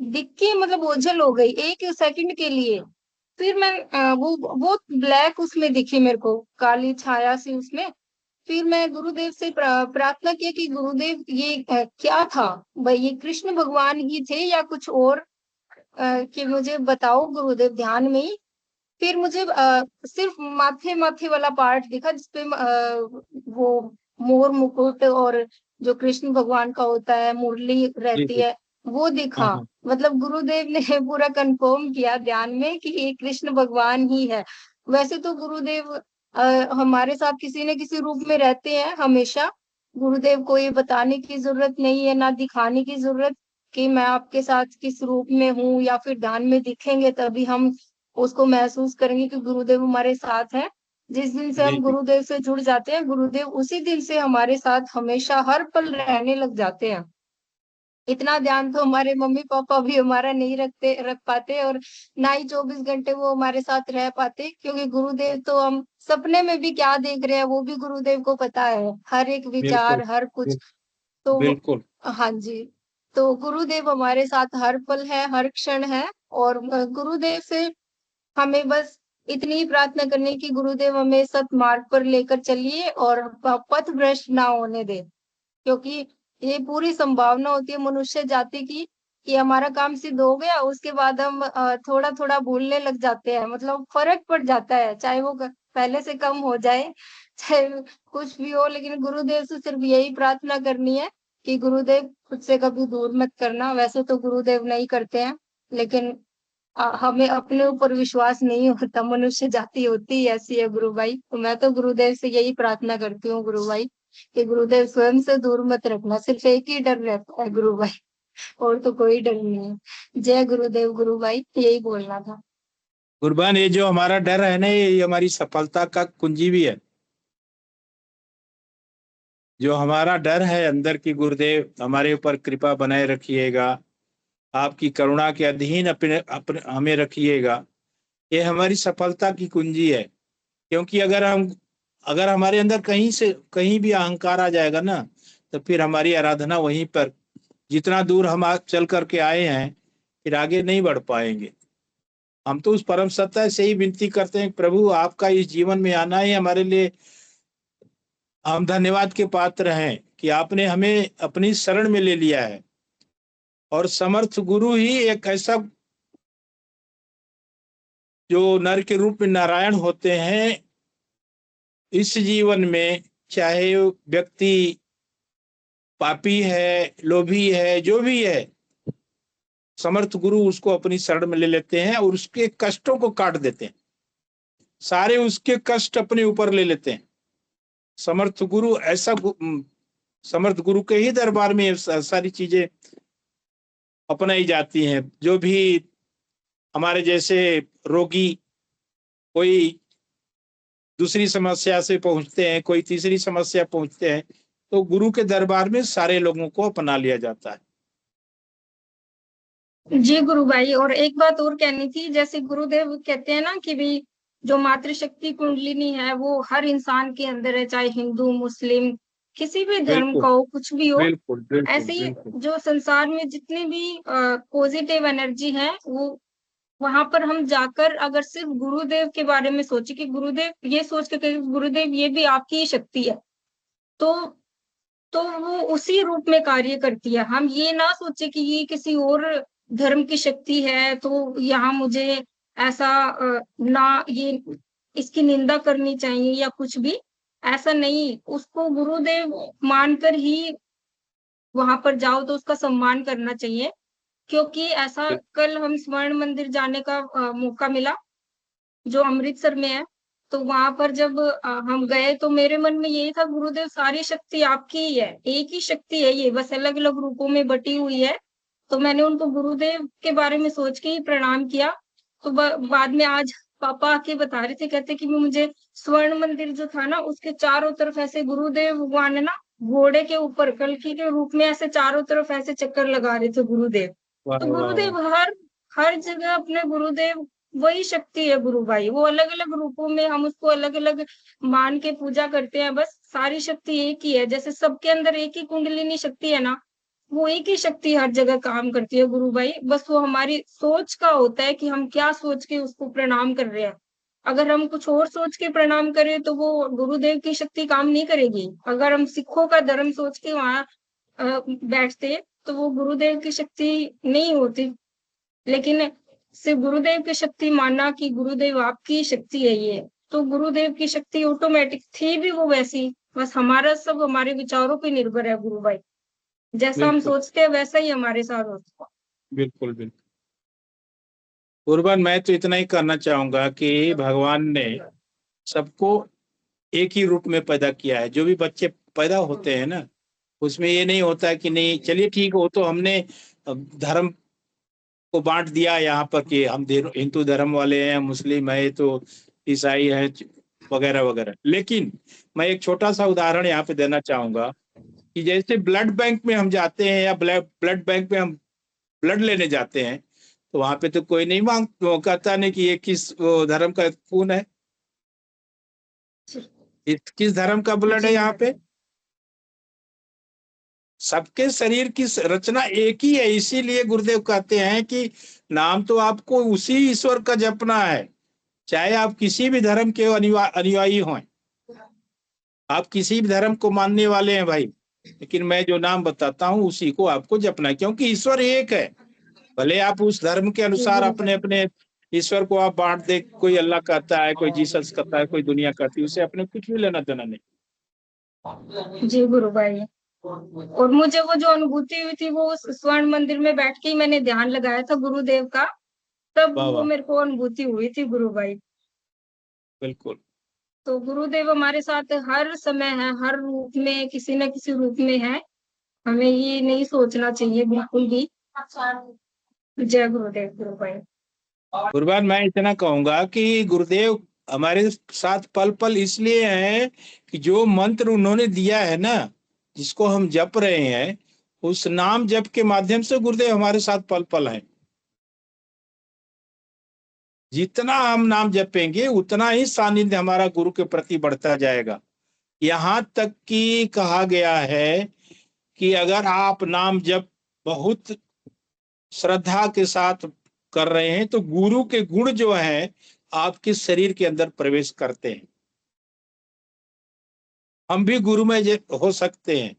दिख के मतलब ओझल हो गई 1 सेकंड के लिए। फिर मैं वो ब्लैक उसमें दिखी मेरे को, काली छाया सी उसमें। फिर मैं गुरुदेव से प्रार्थना किया कि गुरुदेव ये क्या था भाई, ये कृष्ण भगवान ही थे या कुछ और, कि मुझे बताओ गुरुदेव ध्यान में ही। फिर मुझे सिर्फ माथे माथे वाला पार्ट दिखा जिसपे वो मोर मुकुट और जो कृष्ण भगवान का होता है मुरली जी रहती जी। है वो हाँ दिखा। हाँ। मतलब गुरुदेव ने पूरा कंफर्म किया ध्यान में कि ये कृष्ण भगवान ही है। वैसे तो गुरुदेव हमारे साथ किसी न किसी रूप में रहते हैं हमेशा। गुरुदेव को ये बताने की जरूरत नहीं है, ना दिखाने की जरूरत कि मैं आपके साथ किस रूप में हूँ, या फिर ध्यान में दिखेंगे तभी हम उसको महसूस करेंगे कि गुरुदेव हमारे साथ हैं। जिस दिन से जी हम जी। गुरुदेव से जुड़ जाते हैं, गुरुदेव उसी दिन से हमारे साथ हमेशा हर पल रहने लग जाते हैं। इतना ध्यान तो हमारे मम्मी पापा भी हमारा नहीं रख पाते, और ना ही 24 घंटे वो हमारे साथ रह पाते, क्योंकि गुरुदेव तो हम सपने में भी क्या देख रहे हैं वो भी गुरुदेव को पता है, हर एक बिल्कुल विचार हर कुछ। बिल- तो बिल्कुल। हाँ जी। तो गुरुदेव हमारे साथ हर पल है, हर क्षण है। और गुरुदेव से हमें बस इतनी ही प्रार्थना करनी कि गुरुदेव हमें सतमार्ग पर लेकर चलिए और पथ भ्रष्ट ना होने दे। क्योंकि ये पूरी संभावना होती है मनुष्य जाति की कि हमारा काम सिद्ध हो गया, उसके बाद हम थोड़ा थोड़ा भूलने लग जाते हैं, मतलब फर्क पड़ जाता है, चाहे वो पहले से कम हो जाए चाहे कुछ भी हो। लेकिन गुरुदेव से सिर्फ यही प्रार्थना करनी है कि गुरुदेव खुद से कभी दूर मत करना। वैसे तो गुरुदेव नहीं करते हैं, लेकिन हमें अपने ऊपर विश्वास नहीं होता, मनुष्य जाति होती ही ऐसी है गुरु भाई। तो मैं तो गुरुदेव से यही प्रार्थना करती हूँ गुरु भाई कि गुरुदेव स्वयं से दूर मत रखना। सिर्फ एक ही डर रहता है गुरु भाई, और तो कोई डर नहीं है। जय गुरुदेव गुरु भाई, यही बोलना था। गुरुबान ये जो हमारा डर है ना, ये हमारी सफलता का कुंजी भी है। जो हमारा डर है अंदर की, गुरुदेव हमारे ऊपर कृपा बनाए रखिएगा, आपकी करुणा के अधीन अपने अपने हमें रखिएगा, ये हमारी सफलता की कुंजी है। क्योंकि अगर हमारे अंदर कहीं से कहीं भी अहंकार आ जाएगा ना, तो फिर हमारी आराधना वहीं पर, जितना दूर हम चल करके आए हैं फिर आगे नहीं बढ़ पाएंगे। हम तो उस परम सत्ता से ही विनती करते हैं, प्रभु आपका इस जीवन में आना ही हमारे लिए, हम धन्यवाद के पात्र हैं कि आपने हमें अपनी शरण में ले लिया है, और समर्थ गुरु ही एक ऐसा जो नर के रूप में नारायण होते हैं इस जीवन में, चाहे वो व्यक्ति पापी है, लोभी है, जो भी है, समर्थ गुरु उसको अपनी शरण में ले लेते हैं और उसके कष्टों को काट देते हैं, सारे उसके कष्ट अपने ऊपर ले लेते हैं। समर्थ गुरु ऐसा समर्थ गुरु के ही दरबार में सारी चीजें अपनाई जाती हैं। जो भी हमारे जैसे रोगी कोई दूसरी समस्या से पहुंचते हैं, कोई तीसरी समस्या पहुंचते हैं, तो गुरु के दरबार में सारे लोगों को अपना लिया जाता है। जी गुरु भाई, और एक बात और कहनी थी, जैसे गुरुदेव कहते हैं ना कि भी जो मातृशक्ति कुंडलिनी है वो हर इंसान के अंदर है, चाहे हिंदू मुस्लिम किसी भी धर्म बिल्कुल का हो, कुछ भी हो। बिल्कुल बिल्कुल ऐसे ही बिल्कुल जो संसार में जितनी भी पॉजिटिव एनर्जी है वो वहां पर हम जाकर अगर सिर्फ गुरुदेव के बारे में सोचे कि गुरुदेव, ये सोच के कि गुरुदेव ये भी आपकी ही शक्ति है, तो वो उसी रूप में कार्य करती है। हम ये ना सोचे कि ये किसी और धर्म की शक्ति है तो यहाँ मुझे ऐसा ना ये इसकी निंदा करनी चाहिए या कुछ भी ऐसा नहीं। उसको गुरुदेव मानकर ही वहां पर जाओ तो उसका सम्मान करना चाहिए। क्योंकि ऐसा कल हम स्वर्ण मंदिर जाने का मौका मिला जो अमृतसर में है, तो वहां पर जब हम गए तो मेरे मन में यही था, गुरुदेव सारी शक्ति आपकी ही है, एक ही शक्ति है ये, बस अलग अलग रूपों में बटी हुई है। तो मैंने उनको गुरुदेव के बारे में सोच के ही प्रणाम किया। तो बाद में आज पापा आके बता रहे थे, कहते कि मुझे स्वर्ण मंदिर जो था ना उसके चारों तरफ ऐसे गुरुदेव भगवान है ना घोड़े के ऊपर कल्कि के रूप में ऐसे चारों तरफ ऐसे चक्कर लगा रहे थे गुरुदेव। वाह तो वाह गुरुदेव वाह। हर हर जगह अपने गुरुदेव वही शक्ति है गुरु भाई, वो अलग अलग रूपों में हम उसको अलग अलग मान के पूजा करते हैं, बस सारी शक्ति एक ही है। जैसे सबके अंदर एक ही कुंडलिनी शक्ति है ना, वो एक ही शक्ति हर जगह काम करती है गुरु भाई। बस वो हमारी सोच का होता है कि हम क्या सोच के उसको प्रणाम कर रहे हैं। अगर हम कुछ और सोच के प्रणाम करें तो वो गुरुदेव की शक्ति काम नहीं करेगी। अगर हम सिखों का धर्म सोच के वहां बैठते तो वो गुरुदेव की शक्ति नहीं होती। लेकिन सिर्फ गुरुदेव की शक्ति मानना कि गुरुदेव आपकी शक्ति है ये, तो गुरुदेव की शक्ति ऑटोमेटिक थी भी वो वैसी, बस हमारा सब हमारे विचारों पे निर्भर है गुरु भाई। जैसा हम बिल्कुल सोचते हैं वैसा ही हमारे साथ होता है। बिल्कुल बिल्कुल। कुर्बान, मैं तो इतना ही करना चाहूंगा कि भगवान ने सबको एक ही रूप में पैदा किया है। जो भी बच्चे पैदा होते हैं ना, उसमें ये नहीं होता कि नहीं चलिए ठीक हो तो हमने धर्म को बांट दिया यहाँ पर कि हम हिंदू धर्म वाले हैं, मुस्लिम है तो ईसाई है वगैरह वगैरह। लेकिन मैं एक छोटा सा उदाहरण यहाँ पे देना चाहूंगा कि जैसे ब्लड बैंक में हम जाते हैं या ब्लड बैंक में हम ब्लड लेने जाते हैं, तो वहां पे तो कोई नहीं कहता नहीं कि ये किस धर्म का खून है, किस धर्म का ब्लड है। यहाँ पे सबके शरीर की रचना एक ही है। इसीलिए गुरुदेव कहते हैं कि नाम तो आपको उसी ईश्वर का जपना है, चाहे आप किसी भी धर्म के अनुयायी हों, आप किसी भी धर्म को मानने वाले हैं भाई, लेकिन मैं जो नाम बताता हूँ उसी को आपको जपना है, क्योंकि ईश्वर एक है। भले आप उस धर्म के अनुसार अपने अपने ईश्वर को आप बांट दे, कोई अल्लाह कहता है, कोई जीसस कहता है, कोई दुनिया कहती है, उसे अपने कुछ भी लेना देना नहीं। जी गुरु भाई, और मुझे वो जो अनुभूति हुई थी वो उस स्वर्ण मंदिर में बैठ के ही मैंने ध्यान लगाया था गुरुदेव का, तब वाह वो वाह। मेरे को अनुभूति हुई थी गुरु भाई। बिल्कुल तो गुरुदेव हमारे साथ हर समय है, हर रूप में किसी न किसी रूप में है। हमें ये नहीं सोचना चाहिए बिल्कुल भी। जय गुरुदेव गुरु भाई। कुर्बान, मैं इतना कहूंगा कि गुरुदेव हमारे साथ पल पल इसलिए हैं कि जो मंत्र उन्होंने दिया है ना, जिसको हम जप रहे हैं, उस नाम जप के माध्यम से गुरुदेव हमारे साथ पल पल हैं। जितना हम नाम जपेंगे उतना ही सानिध्य हमारा गुरु के प्रति बढ़ता जाएगा। यहाँ तक कि कहा गया है कि अगर आप नाम जप बहुत श्रद्धा के साथ कर रहे हैं तो गुरु के गुण जो है आपके शरीर के अंदर प्रवेश करते हैं। हम भी गुरु में हो सकते हैं,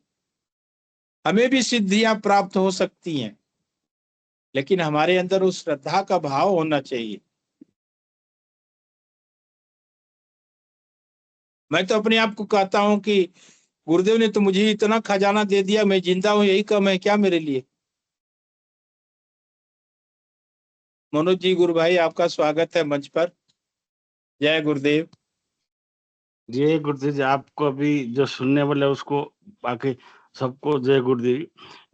हमें भी सिद्धियां प्राप्त हो सकती हैं, लेकिन हमारे अंदर उस श्रद्धा का भाव होना चाहिए। मैं तो अपने आप को कहता हूं कि गुरुदेव ने तो मुझे इतना खजाना दे दिया, मैं जिंदा हूं यही कम है क्या मेरे लिए। मनोज जी, गुरु भाई आपका स्वागत है मंच पर। जय गुरुदेव। जय गुरुदेव जी। आपको अभी जो सुनने वाले उसको बाकी सबको जय गुरुदेव।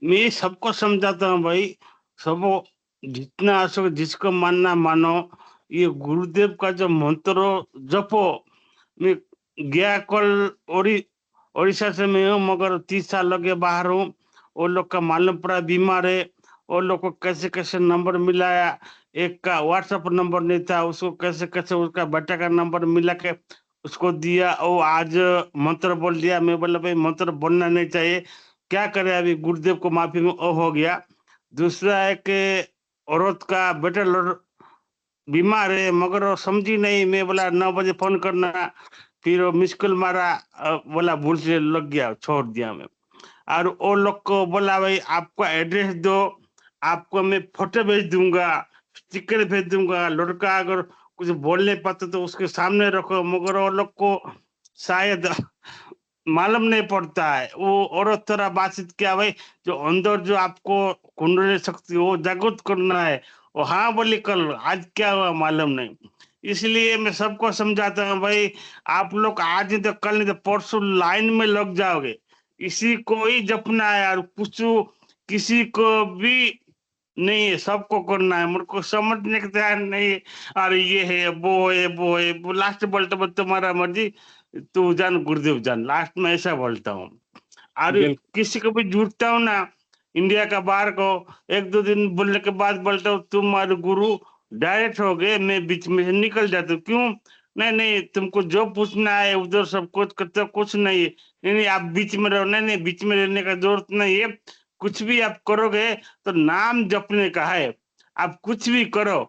मैं सबको समझाता हूँ भाई, सबको जितना आ सके जिसको मानना मानो। ये गुरुदेव का जो मंत्र जपो। मैं गया कल उड़ीसा से मैं हूँ, मगर 30 साल लगे बाहर हूँ। वो लोग का मालूम पड़ा बीमार है, वो लोग को कैसे कैसे नंबर मिलाया। एक का व्हाट्सएप नंबर नहीं था, उसको कैसे कैसे उसका बेटा का नंबर मिला के उसको दिया। वो आज मंत्र बोल दिया। मैं बोला भाई मंत्र बोलना नहीं चाहिए, क्या करे अभी गुरुदेव को माफी में ओ हो गया। दूसरा है कि औरत का बेटा बीमार है, मगर वो समझी नहीं। मैं बोला 9 बजे फोन करना, फिर वो मिस कॉल मारा, बोला भूल से लग गया, छोड़ दिया मैं। और वो लोग को बोला भाई आपका एड्रेस दो, आपको मैं फोटो भेज दूंगा, स्टिकर भेज दूंगा। लड़का अगर कुछ बोल नहीं पाते तो उसके सामने रखो, मगर वो लोग को शायद मालूम नहीं पड़ता है। वो औरत थोड़ा बातचीत किया भाई, जो अंदर जो आपको कुंडली शक्ति वो जागृत करना है। वो हाँ बोली कल, आज क्या हुआ मालूम नहीं। इसलिए मैं सबको समझाता हूँ भाई, आप लोग आज नहीं तो कल नहीं तो परसों लाइन में लग जाओगे। इसी को ही जपना है, और कुछ किसी को भी नहीं है, सबको करना है। मेरे को समझने का तैयार नहीं है, अरे ये है वो है वो है वो। लास्ट बोलते बोलते तुम्हारा मर्जी, तू जान गुरुदेव जान, लास्ट में ऐसा बोलता हूँ। और बिल्कुल किसी को भी जुड़ता हूँ ना, इंडिया का बाहर को, 1-2 दिन बोलने के बाद बोलता हूँ तुम्हारे गुरु डायरेक्ट हो गए, मैं बीच में से निकल जाता हूँ। क्यों? नहीं नहीं, तुमको जो पूछना है उधर सब कुछ करते हो, कुछ नहीं है। नहीं नहीं, आप बीच में रहो। नहीं नहीं, बीच में रहने का जरूरत नहीं है। कुछ भी आप करोगे तो नाम जपने का है। आप कुछ भी करो,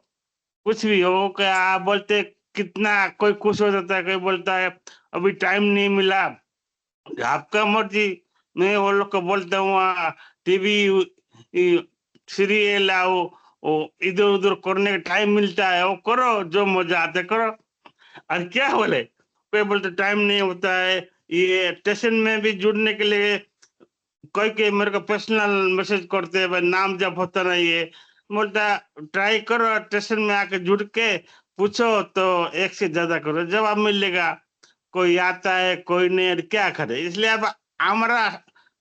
कुछ भी हो। क्या आप बोलते कितना, कोई खुश हो जाता है, कोई बोलता है अभी टाइम नहीं मिला, आपका मर्जी। मैं वो लोग को बोलता हूँ टीवी सीरियल आओ, वो इधर उधर करने का टाइम मिलता है वो करो, जो मजा आते करो। और क्या बोले, कोई बोलते टाइम नहीं होता है। ये स्टेशन में भी जुड़ने के लिए कोई के मेरे को पर्सनल मैसेज करते हैं, भाई नाम जब होता नहीं है। बोलता ट्राई करो, स्टेशन में आके जुड़ के पूछो तो एक से ज्यादा करो, जवाब मिलेगा। कोई आता है कोई नहीं, और क्या करे। इसलिए अब हमारा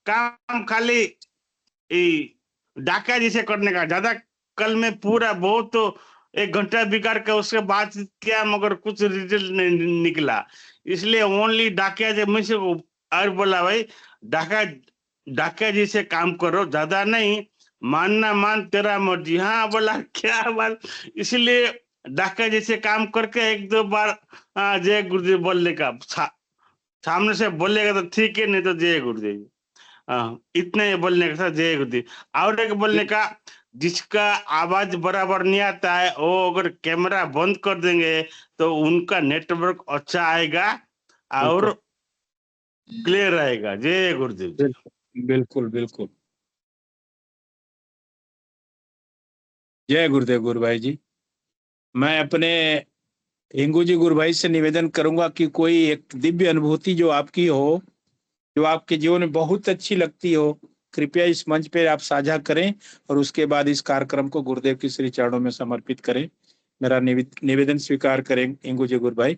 काम खाली डाका जिसे करने का ज्यादा। कल में पूरा बहुत तो 1 घंटा बिगाड़ के उसके बाद क्या, मगर कुछ रिजल्ट नहीं निकला। इसलिए ओनली डाकिया जब मैं से और बोला भाई डाका डाकिया जी से काम करो, ज्यादा नहीं। मानना मान, तेरा मर्जी। हाँ बोला क्या बात। इसलिए डाका जी से काम करके 1-2 बार जय गुरुदेव बोलने का, सामने से बोलेगा तो ठीक है, नहीं तो जय गुरुदेव। इतने बोलने का था, जय गुरुदेव। और एक बोलने का, जिसका आवाज बराबर नहीं आता है वो अगर कैमरा बंद कर देंगे तो उनका नेटवर्क अच्छा आएगा और क्लियर आएगा। जय गुरुदेव जी। बिल्कुल बिल्कुल। जय गुरुदेव गुरु भाई जी। मैं अपने हिंगू जी गुरु भाई से निवेदन करूंगा कि कोई एक दिव्य अनुभूति जो आपकी हो, जो आपके जीवन में बहुत अच्छी लगती हो, कृपया इस मंच पे आप साझा करें और उसके बाद इस कार्यक्रम को गुरुदेव की श्री चरणों में समर्पित करें। मेरा निवेदन स्वीकार करें हिंगू जी गुरु भाई।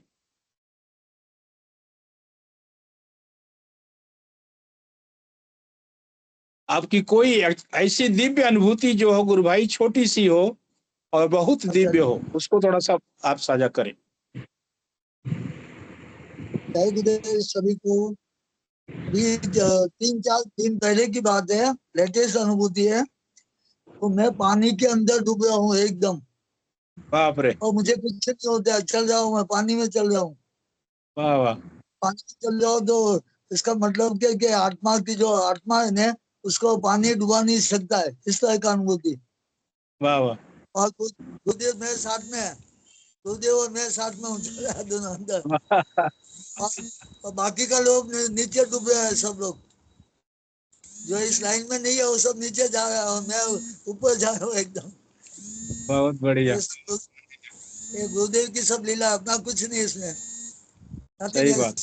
आपकी कोई ऐसी दिव्य अनुभूति जो हो गुरु भाई, छोटी सी हो और बहुत दिव्य हो, उसको थोड़ा सा आप साझा करें। जय गुरुदेव सभी को। अभी 3-4 दिन पहले की बात है, लेटेस्ट अनुभूति है। तो मैं पानी के अंदर डूब रहा हूँ एकदम, बाप रे। और मुझे कुछ नहीं होता, चल रहा हूँ मैं, पानी में चल रहा हूँ। वाह वाह। पानी में चल रहा हूँ तो इसका मतलब क्या कि आत्मा की जो आत्मा है ना, उसको पानी डुबा नहीं सकता है, इस तरह का अनुभूति। वाह वाह। और गुरुदेव मेरे साथ में है, गुरुदेव और मेरे साथ में हूँ दोनों अंदर, और बाकी का लोग नीचे डूब रहे हैं सब लोग। जो इस लाइन में नहीं है वो सब नीचे जा रहा है और मैं ऊपर जा रहा हूँ एकदम। बहुत बढ़िया। ये गुरुदेव की सब लीला, अपना कुछ नहीं इसमें। सही बात।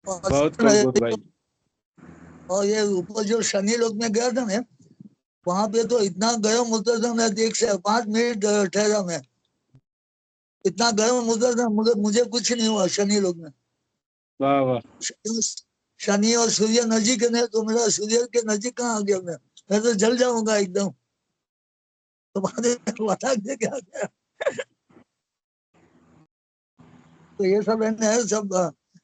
बहुत खूब गुरु भाई। और ये ऊपर जो शनि लोक में गया था मैं, वहां पे तो इतना गर्म होता था, मैं देख से 5 मिनट ठहरा मैं, इतना गर्म होता था, मगर मुझे कुछ नहीं हुआ शनि लोक में। वाह वाह। शनि और सूर्य नजीक है, तो मेरा सूर्य के नजीक कहाँ आ गया मैं तो जल जाऊंगा एकदम। तो बता दे क्या गया। तो ये सब है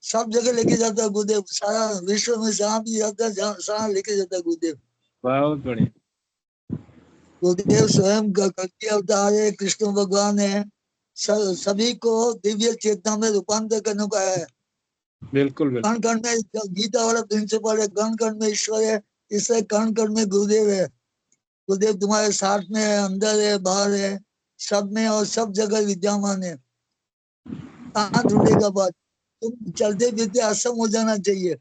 सब जगह लेके जाता है गुरुदेव, सारा विश्व में जहाँ भी जाता है जहाँ लेके जाता है गुरुदेव। बहुत बढ़िया। गुरुदेव स्वयं कल्कि अवतार है, कृष्ण भगवान है, सभी को दिव्य चेतना में रूपांतर करने का है। बिल्कुल बिल्कुल। कण कण में गीता वाला प्रिंसिपल है, कण कण में ईश्वर है, इसलिए कण कण में गुरुदेव है। गुरुदेव तुम्हारे साथ में है, अंदर है, बाहर है, सब में और सब जगह विद्यमान है। कहाँ ढूंढेगा बात, तुम चलते फिरते असम हो जाना चाहिए।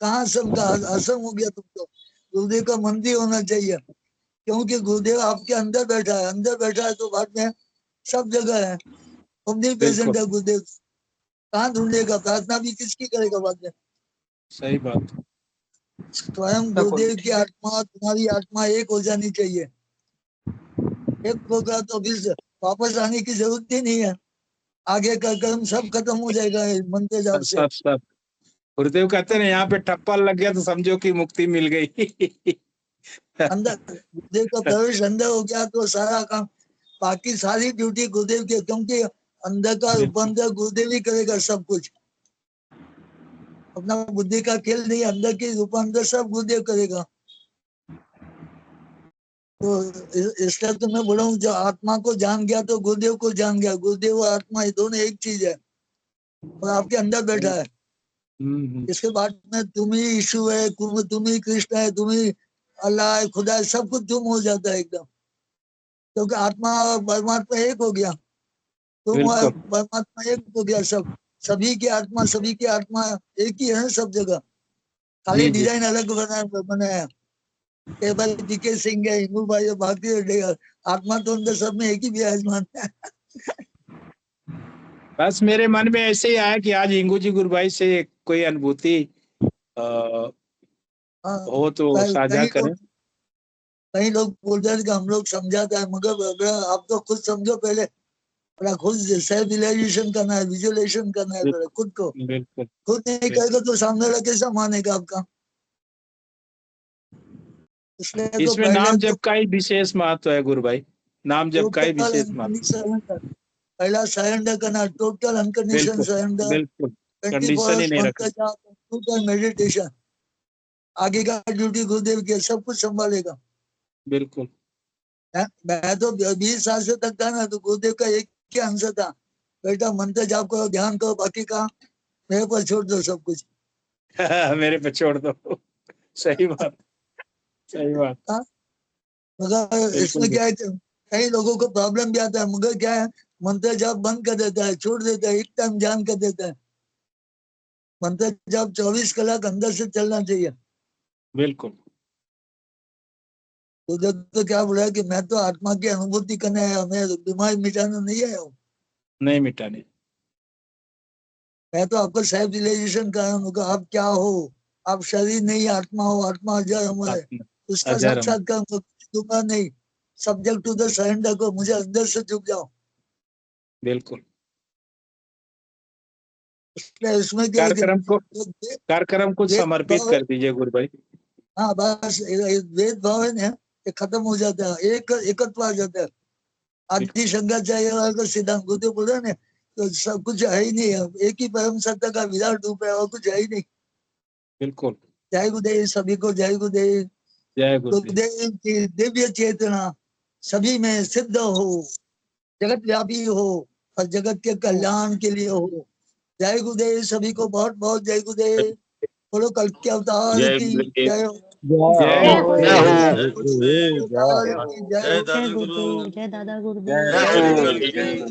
कहाँ असम का, असम हो गया तुम तो। गुरुदेव का मंदिर होना चाहिए, क्योंकि गुरुदेव आपके अंदर बैठा है, अंदर बैठा है तो बाद में सब जगह है, ओमनी प्रेजेंट है गुरुदेव। कहाँ ढूंढेगा, प्रार्थना भी किसकी करेगा बाद में। सही बात। स्वयं गुरुदेव की आत्मा तुम्हारी आत्मा एक हो जानी चाहिए। एक होगा तो फिर वापस आने की जरूरत ही नहीं है, आगे का कर्म सब खत्म हो जाएगा मंत्र जाप से। सब सब गुरुदेव कहते हैं यहाँ पे ठप्पा लग गया तो समझो कि मुक्ति मिल गई। अंदर गुरुदेव का प्रवेश अंदर हो गया तो सारा काम, बाकी सारी ड्यूटी गुरुदेव की, क्योंकि अंदर का रूपांतर गुरुदेव ही करेगा सब कुछ। अपना बुद्धि का खेल नहीं, अंदर की रूपांतर सब गुरुदेव करेगा। तो इसलिए तो मैं बोला हूँ, जो आत्मा को जान गया तो गुरुदेव को जान गया। गुरुदेव और आत्मा ये दोनों एक चीज है और आपके अंदर बैठा है। इसके बाद में तुम ही यीशु है, तुम ही कृष्ण है, तुम ही अल्लाह है, खुदा है, सब कुछ तुम हो जाता है एकदम, क्योंकि आत्मा और परमात्मा एक हो गया। तुम और परमात्मा एक हो गया, सब सभी की आत्मा एक ही है सब जगह, खाली डिजाइन अलग बनाया। केवल टीके सिंह है, हिंदू भाई बाकी आत्मा तो अंदर सब में एक ही विराजमान है। बस मेरे मन में ऐसे ही आया कि आज हिंगू जी गुरु भाई से कोई अनुभूति हो तो साझा करें। कई लोग बोलते हैं कि हम लोग समझाते हैं, मगर आप तो खुद समझो पहले, अपना खुद सेल्फ रियलाइजेशन करना है, विजुअलाइजेशन करना है खुद को। खुद नहीं करेगा तो सामने वाला कैसा मानेगा आपका। इसलिए तो इसमें नाम जप का ही विशेष महत्व है गुरु भाई, नाम जप का ही विशेष महत्व। पहला सरेंडर करना, टोटल अनकंडीशन सरेंडर, बिल्कुल कंडीशन ही नहीं रखना। मेडिटेशन, आगे का ड्यूटी गुरुदेव की, सब कुछ संभालेगा। बिल्कुल। मैं तो 20 साल से तक था ना, तो गुरुदेव का एक ही आंसर था, बेटा मंत्र जाप करो, ध्यान करो, बाकी का मेरे पर छोड़ दो सब कुछ। मेरे पे छोड़ दो। सही बात, सही बात। मगर इसमें क्या है, कई लोगों को प्रॉब्लम भी आता है, मगर क्या है, मंत्र जाप बंद कर देता है, छोड़ देता है, एक टाइम ध्यान कर देता है। मंत्र जाप 24 कलाक अंदर से चलना चाहिए। बिल्कुल। तो क्या बोला कि मैं तो आत्मा की अनुभूति करने आया, मैं बीमारी मिटाना नहीं आया हूँ। नहीं मिटाने, मैं तो आपको सेल्फ रियलाइजेशन कर रहा हूँ, आप क्या हो, आप शरीर नहीं आत्मा हो, आत्मा अजर अमर है, उसका साक्षात्कार दूंगा नहीं। सब्जेक्ट टू द सरेंडर को, मुझे अंदर से झुक जाओ। बिल्कुल। इसमें क्या कार्यक्रम को समर्पित कर दीजिए गुरु भाई। हाँ बस वेद भावन है, ये खत्म हो जाता है, एकत्व आ जाता है। आदि शंकराचार्य सिद्धांत गुरुदेव बोल रहे हैं, तो सब कुछ है ही नहीं है, एक ही परम सत्ता का विराट रूप है, और कुछ है ही नहीं। बिल्कुल। जय गुरुदेव सभी को, जय गुरुदेव। जय गुरुदेव की दिव्य चेतना सभी में सिद्ध हो, जगत व्यापी हो और जगत के कल्याण के लिए हो। जय गुरुदेव सभी को, बहुत बहुत जय गुरुदेव। बोलो कल के अवतार की जय हो। जय जय दादा गुरुदेव, जय दादा गुरुदेव।